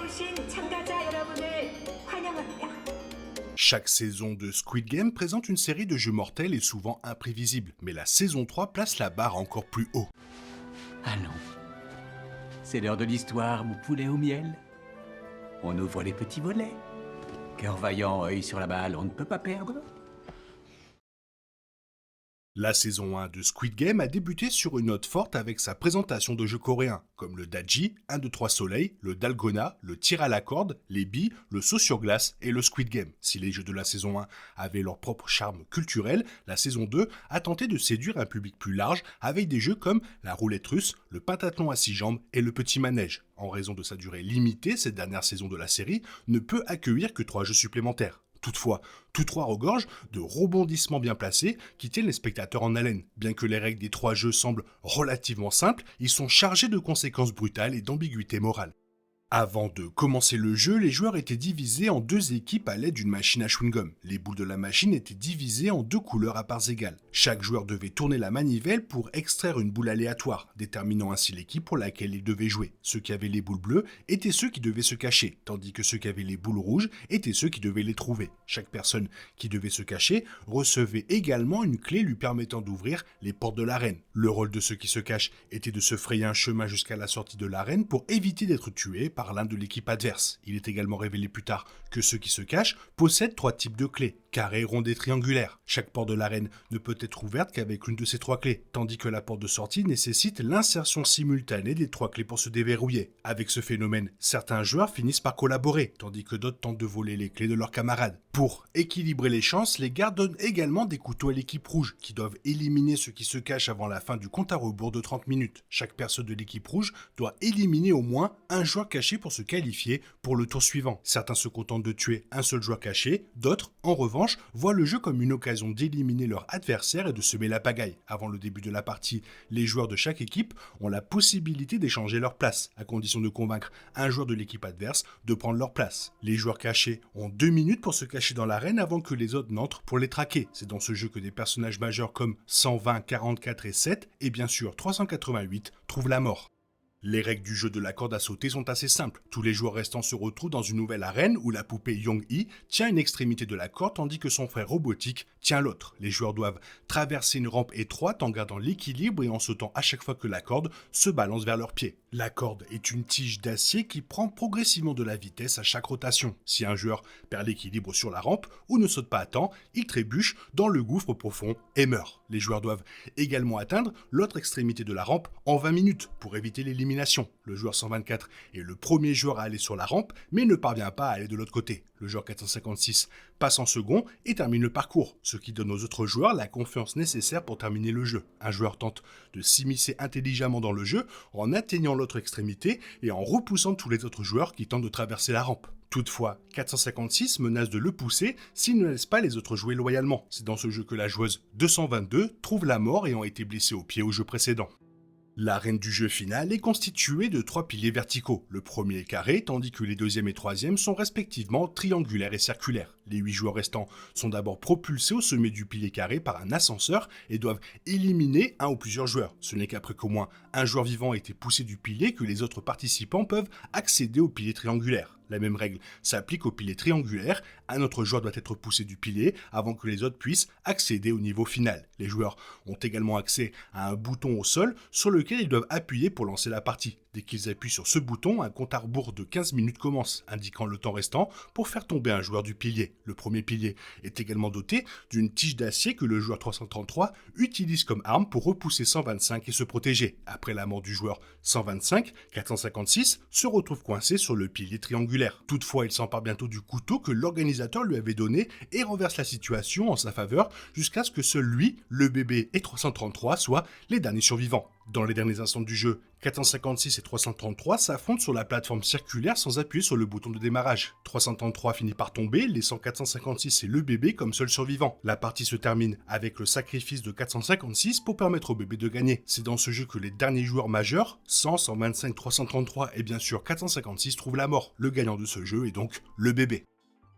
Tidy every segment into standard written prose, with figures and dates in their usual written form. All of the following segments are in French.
오신 참가자 여러분을 환영합니다. Chaque saison de Squid Game présente une série de jeux mortels et souvent imprévisibles, mais la saison 3 place la barre encore plus haut. Allons. C'est l'heure de l'histoire, mon poulet au miel. On ouvre les petits volets. Cœur vaillant, œil sur la balle, on ne peut pas perdre. La saison 1 de Squid Game a débuté sur une note forte avec sa présentation de jeux coréens, comme le Daji, 1, 2, 3 Soleil, le Dalgona, le tir à la corde, les billes, le saut sur glace et le Squid Game. Si les jeux de la saison 1 avaient leur propre charme culturel, la saison 2 a tenté de séduire un public plus large avec des jeux comme la roulette russe, le pentathlon à 6 jambes et le petit manège. En raison de sa durée limitée, cette dernière saison de la série ne peut accueillir que 3 jeux supplémentaires. Toutefois, tous 3 regorgent de rebondissements bien placés qui tiennent les spectateurs en haleine. Bien que les règles des 3 jeux semblent relativement simples, ils sont chargés de conséquences brutales et d'ambiguïté morale. Avant de commencer le jeu, les joueurs étaient divisés en 2 équipes à l'aide d'une machine à chewing-gum. Les boules de la machine étaient divisées en 2 couleurs à parts égales. Chaque joueur devait tourner la manivelle pour extraire une boule aléatoire, déterminant ainsi l'équipe pour laquelle il devait jouer. Ceux qui avaient les boules bleues étaient ceux qui devaient se cacher, tandis que ceux qui avaient les boules rouges étaient ceux qui devaient les trouver. Chaque personne qui devait se cacher recevait également une clé lui permettant d'ouvrir les portes de l'arène. Le rôle de ceux qui se cachent était de se frayer un chemin jusqu'à la sortie de l'arène pour éviter d'être tués par l'un de l'équipe adverse. Il est également révélé plus tard que ceux qui se cachent possèdent 3 types de clés, carré, ronde et triangulaire. Chaque porte de l'arène ne peut être ouverte qu'avec l'une de ces 3 clés, tandis que la porte de sortie nécessite l'insertion simultanée des 3 clés pour se déverrouiller. Avec ce phénomène, certains joueurs finissent par collaborer, tandis que d'autres tentent de voler les clés de leurs camarades. Pour équilibrer les chances, les gardes donnent également des couteaux à l'équipe rouge, qui doivent éliminer ceux qui se cachent avant la fin du compte à rebours de 30 minutes. Chaque personne de l'équipe rouge doit éliminer au moins un joueur caché pour se qualifier pour le tour suivant. Certains se contentent de tuer un seul joueur caché, d'autres, en revanche, voient le jeu comme une occasion d'éliminer leur adversaire et de semer la pagaille. Avant le début de la partie, les joueurs de chaque équipe ont la possibilité d'échanger leur place, à condition de convaincre un joueur de l'équipe adverse de prendre leur place. Les joueurs cachés ont 2 minutes pour se cacher dans l'arène avant que les autres n'entrent pour les traquer. C'est dans ce jeu que des personnages majeurs comme 120, 44 et 7, et bien sûr 388, trouvent la mort. Les règles du jeu de la corde à sauter sont assez simples. Tous les joueurs restants se retrouvent dans une nouvelle arène où la poupée Young-hee tient une extrémité de la corde tandis que son frère robotique tient l'autre. Les joueurs doivent traverser une rampe étroite en gardant l'équilibre et en sautant à chaque fois que la corde se balance vers leurs pieds. La corde est une tige d'acier qui prend progressivement de la vitesse à chaque rotation. Si un joueur perd l'équilibre sur la rampe ou ne saute pas à temps, il trébuche dans le gouffre profond et meurt. Les joueurs doivent également atteindre l'autre extrémité de la rampe en 20 minutes pour éviter l'élimination. Le joueur 124 est le premier joueur à aller sur la rampe, mais ne parvient pas à aller de l'autre côté. Le joueur 456 passe en second et termine le parcours, ce qui donne aux autres joueurs la confiance nécessaire pour terminer le jeu. Un joueur tente de s'immiscer intelligemment dans le jeu en atteignant l'autre extrémité et en repoussant tous les autres joueurs qui tentent de traverser la rampe. Toutefois, 456 menace de le pousser s'il ne laisse pas les autres jouer loyalement. C'est dans ce jeu que la joueuse 222 trouve la mort ayant été blessée au pied au jeu précédent. L'arène du jeu final est constituée de 3 piliers verticaux. Le premier est carré, tandis que les deuxième et troisième sont respectivement triangulaires et circulaires. Les 8 joueurs restants sont d'abord propulsés au sommet du pilier carré par un ascenseur et doivent éliminer un ou plusieurs joueurs. Ce n'est qu'après qu'au moins un joueur vivant ait été poussé du pilier que les autres participants peuvent accéder au pilier triangulaire. La même règle s'applique au pilier triangulaire, un autre joueur doit être poussé du pilier avant que les autres puissent accéder au niveau final. Les joueurs ont également accès à un bouton au sol sur lequel ils doivent appuyer pour lancer la partie. Dès qu'ils appuient sur ce bouton, un compte à rebours de 15 minutes commence, indiquant le temps restant pour faire tomber un joueur du pilier. Le premier pilier est également doté d'une tige d'acier que le joueur 333 utilise comme arme pour repousser 125 et se protéger. Après la mort du joueur 125, 456 se retrouve coincé sur le pilier triangulaire. Toutefois, il s'empare bientôt du couteau que l'organisateur lui avait donné et renverse la situation en sa faveur jusqu'à ce que seul lui, le bébé et 333 soient les derniers survivants. Dans les derniers instants du jeu, 456 et 333 s'affrontent sur la plateforme circulaire sans appuyer sur le bouton de démarrage. 333 finit par tomber, laissant 456 et le bébé comme seul survivant. La partie se termine avec le sacrifice de 456 pour permettre au bébé de gagner. C'est dans ce jeu que les derniers joueurs majeurs, 100, 125, 333 et bien sûr 456 trouvent la mort. Le gagnant de ce jeu est donc le bébé.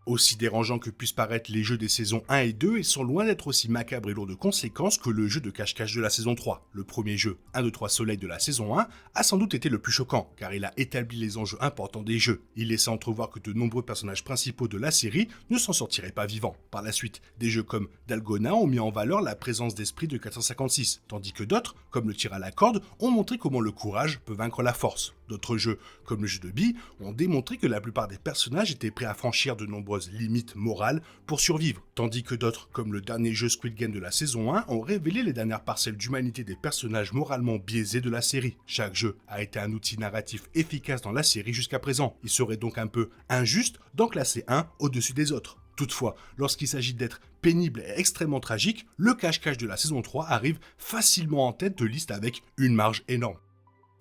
Aussi dérangeants que puissent paraître les jeux des saisons 1 et 2, ils sont loin d'être aussi macabres et lourds de conséquences que le jeu de cache-cache de la saison 3. Le premier jeu, 1, 2, 3 Soleil de la saison 1, a sans doute été le plus choquant, car il a établi les enjeux importants des jeux. Il laissait entrevoir que de nombreux personnages principaux de la série ne s'en sortiraient pas vivants. Par la suite, des jeux comme Dalgona ont mis en valeur la présence d'esprit de 456, tandis que d'autres, comme le tir à la corde, ont montré comment le courage peut vaincre la force. D'autres jeux, comme le jeu de billes, ont démontré que la plupart des personnages étaient prêts à franchir de nombreuses limites morales pour survivre, tandis que d'autres, comme le dernier jeu Squid Game de la saison 1, ont révélé les dernières parcelles d'humanité des personnages moralement biaisés de la série. Chaque jeu a été un outil narratif efficace dans la série jusqu'à présent. Il serait donc un peu injuste d'en classer un au-dessus des autres. Toutefois, lorsqu'il s'agit d'être pénible et extrêmement tragique, le cache-cache de la saison 3 arrive facilement en tête de liste avec une marge énorme.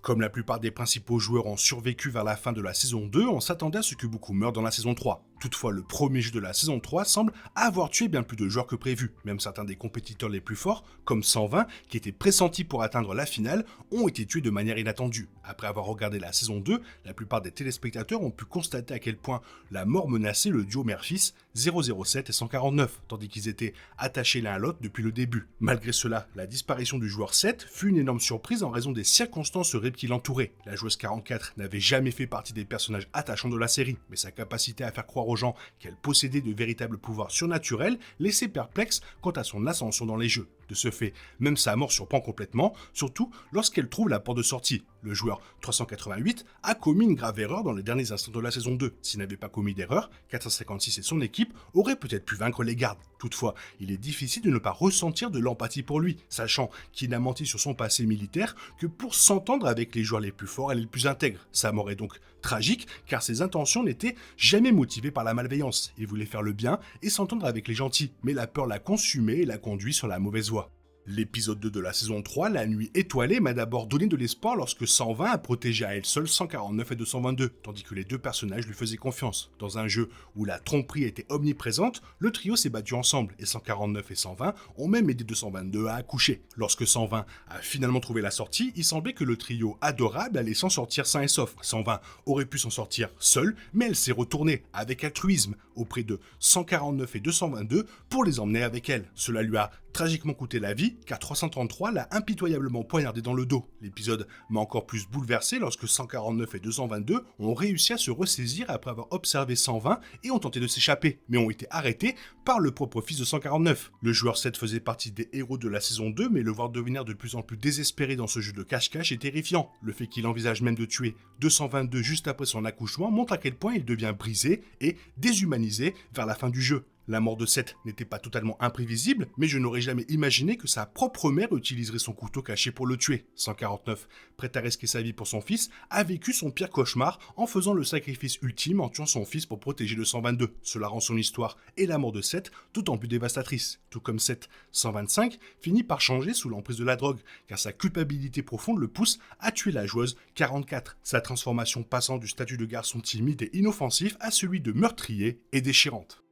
Comme la plupart des principaux joueurs ont survécu vers la fin de la saison 2, on s'attendait à ce que beaucoup meurent dans la saison 3. Toutefois, le premier jeu de la saison 3 semble avoir tué bien plus de joueurs que prévu. Même certains des compétiteurs les plus forts, comme 120, qui étaient pressentis pour atteindre la finale, ont été tués de manière inattendue. Après avoir regardé la saison 2, la plupart des téléspectateurs ont pu constater à quel point la mort menaçait le duo mère-fils 007 et 149, tandis qu'ils étaient attachés l'un à l'autre depuis le début. Malgré cela, la disparition du joueur 7 fut une énorme surprise en raison des circonstances horribles qui l'entouraient. La joueuse 44 n'avait jamais fait partie des personnages attachants de la série, mais sa capacité à faire croire aux gens qu'elle possédait de véritables pouvoirs surnaturels laissait perplexe quant à son ascension dans les jeux. De ce fait, même sa mort surprend complètement, surtout lorsqu'elle trouve la porte de sortie. Le joueur 388 a commis une grave erreur dans les derniers instants de la saison 2. S'il n'avait pas commis d'erreur, 456 et son équipe auraient peut-être pu vaincre les gardes. Toutefois, il est difficile de ne pas ressentir de l'empathie pour lui, sachant qu'il n'a menti sur son passé militaire que pour s'entendre avec les joueurs les plus forts et les plus intègres. Sa mort est donc tragique, car ses intentions n'étaient jamais motivées par la malveillance. Il voulait faire le bien et s'entendre avec les gentils, mais la peur l'a consumé et l'a conduit sur la mauvaise voie. L'épisode 2 de la saison 3, La Nuit Étoilée, m'a d'abord donné de l'espoir lorsque 120 a protégé à elle seule 149 et 222, tandis que les deux personnages lui faisaient confiance. Dans un jeu où la tromperie était omniprésente, le trio s'est battu ensemble, et 149 et 120 ont même aidé 222 à accoucher. Lorsque 120 a finalement trouvé la sortie, il semblait que le trio adorable allait s'en sortir sain et sauf. 120 aurait pu s'en sortir seule, mais elle s'est retournée, avec altruisme, auprès de 149 et 222 pour les emmener avec elle. Cela lui a tragiquement coûté la vie, car 333 l'a impitoyablement poignardé dans le dos. L'épisode m'a encore plus bouleversé lorsque 149 et 222 ont réussi à se ressaisir après avoir observé 120 et ont tenté de s'échapper, mais ont été arrêtés par le propre fils de 149. Le joueur 7 faisait partie des héros de la saison 2, mais le voir devenir de plus en plus désespéré dans ce jeu de cache-cache est terrifiant. Le fait qu'il envisage même de tuer 222 juste après son accouchement montre à quel point il devient brisé et déshumanisé vers la fin du jeu. La mort de Seth n'était pas totalement imprévisible, mais je n'aurais jamais imaginé que sa propre mère utiliserait son couteau caché pour le tuer. 149, prêt à risquer sa vie pour son fils, a vécu son pire cauchemar en faisant le sacrifice ultime en tuant son fils pour protéger le 122. Cela rend son histoire et la mort de Seth d'autant plus dévastatrice. Tout comme Seth, 125 finit par changer sous l'emprise de la drogue, car sa culpabilité profonde le pousse à tuer la joueuse 44. Sa transformation passant du statut de garçon timide et inoffensif à celui de meurtrier et déchirante.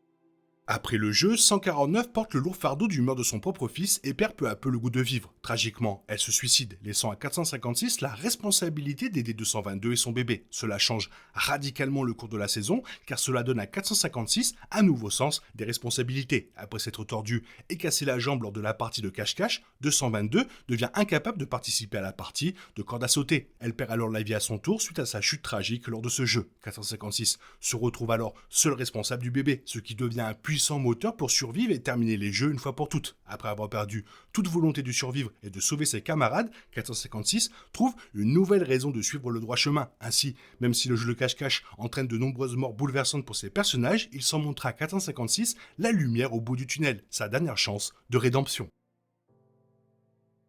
Après le jeu, 149 porte le lourd fardeau du meurtre de son propre fils et perd peu à peu le goût de vivre. Tragiquement, elle se suicide, laissant à 456 la responsabilité d'aider 222 et son bébé. Cela change radicalement le cours de la saison, car cela donne à 456 un nouveau sens des responsabilités. Après s'être tordu et cassé la jambe lors de la partie de cache-cache, 222 devient incapable de participer à la partie de corde à sauter. Elle perd alors la vie à son tour suite à sa chute tragique lors de ce jeu. 456 se retrouve alors seul responsable du bébé, ce qui devient un puissant moteur pour survivre et terminer les jeux une fois pour toutes. Après avoir perdu toute volonté de survivre et de sauver ses camarades, 456 trouve une nouvelle raison de suivre le droit chemin. Ainsi, même si le jeu de cache-cache entraîne de nombreuses morts bouleversantes pour ses personnages, il s'en montre à 456 la lumière au bout du tunnel, sa dernière chance de rédemption.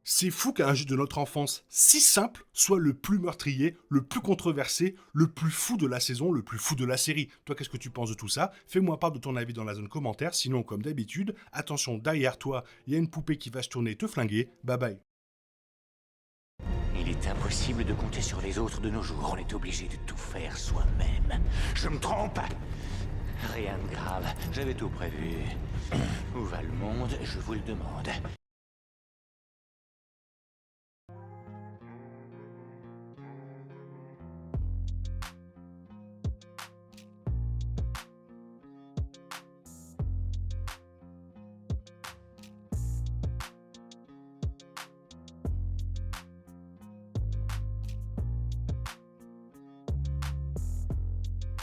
C'est fou qu'un jeu de notre enfance si simple soit le plus meurtrier, le plus controversé, le plus fou de la saison, le plus fou de la série. Toi, qu'est-ce que tu penses de tout ça? Fais-moi part de ton avis dans la zone commentaire. Sinon, comme d'habitude, attention, derrière toi, il y a une poupée qui va se tourner et te flinguer. Bye bye. Il est impossible de compter sur les autres de nos jours. On est obligé de tout faire soi-même. Je me trompe? Rien de grave. J'avais tout prévu. Où va le monde? Je vous le demande.